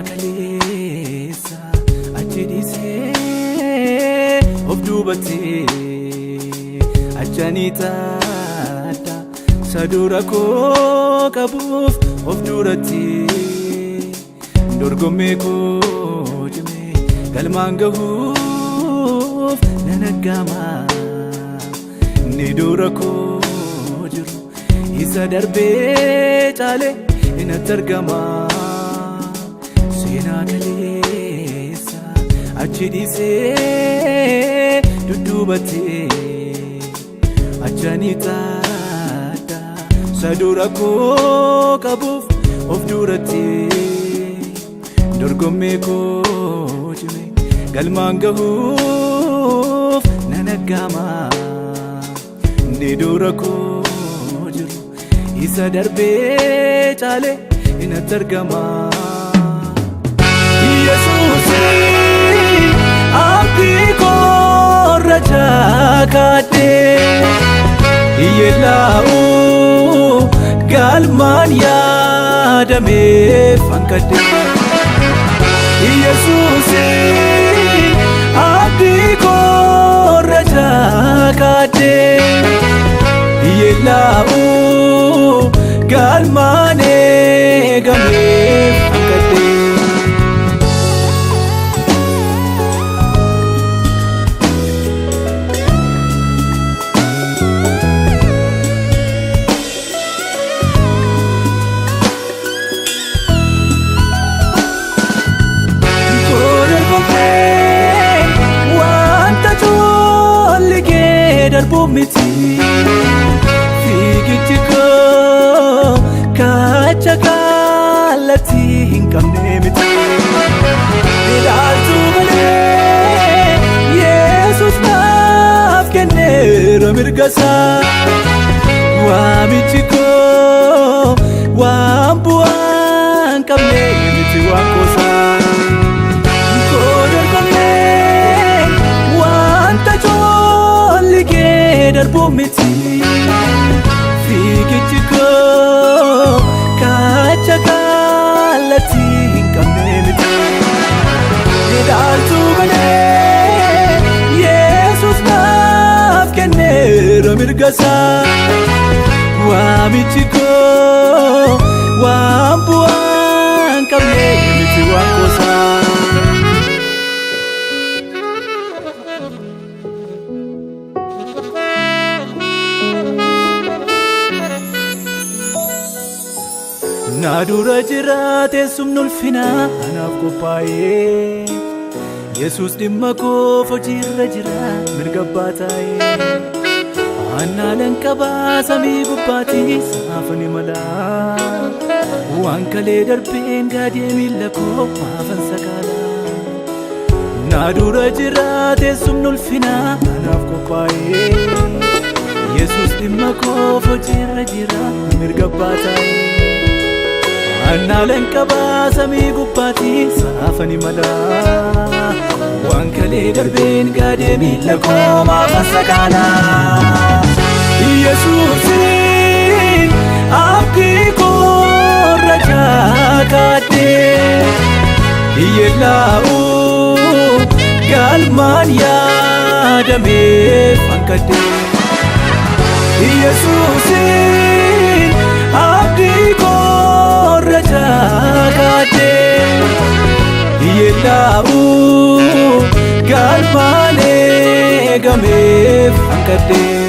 kaleessa achi dhiisee of duubattee achanii taata sadura koo qabuuf of duratti dorgommee koo cimee galmaan gahuuf nan aggaama ni dura koo jiru isa darbee caalee inatti argama seenaa kaleessa achi dhiisee dudduubattee achanii taata sadura koo qabuuf of duratti dorgommee koo cimee galmaan gahuuf nan aggaama ni dura koo jiru isa darbee caalee inatti argama Yesuusi abdii koo rajaa kaadhee Iyyeelaa'u galmaan yaadamee fankadhee Yesuusi abdii koo rajaa kaadhee Iyyeelaa'u galmaan eegamee fankadhee Miti fiigichi koo kacha kalatti hin qabne miti ilaaltu malee Yesuus naaf kenneera mirgasaa waamichi koo waan bu'aan qabne miti waan koosaa koo dorgomee wanta darbu miti fiigichi koo kacha kalatti hin qabne miti ilaaltu malee Yesuus naaf kenneera mirgasaa waamichi koo waan bu'aan qabne miti waan koosaa Naadura jiraate sumnul ulfinaa anaaf qophaa'ee Yesuus dhimma koof hojiirra jira mirga abbaa taa'ee Annaalan qabaa samii gubbaatii saafani malaa waan kalee darbeen gaadee miilla koo maafan sakaalaa Naadura jiraate sumnul ulfinaa anaaf qophaa'ee Yesuus dhimma koof hojiirra jira mirga abbaa taa'ee Annaalan qabaa samii gubbaatii saafani malaa waan kalee darbeen gaadee miilla koo maafan sakaalaa Yesuusin abdii koo rajaa kaadhee Iyyeelaa'u galmaan yaadamee fankadhee Yesuusin abdii koo rajaa kaadhee Iyyeelaa'u galmaan eegamee fankadhee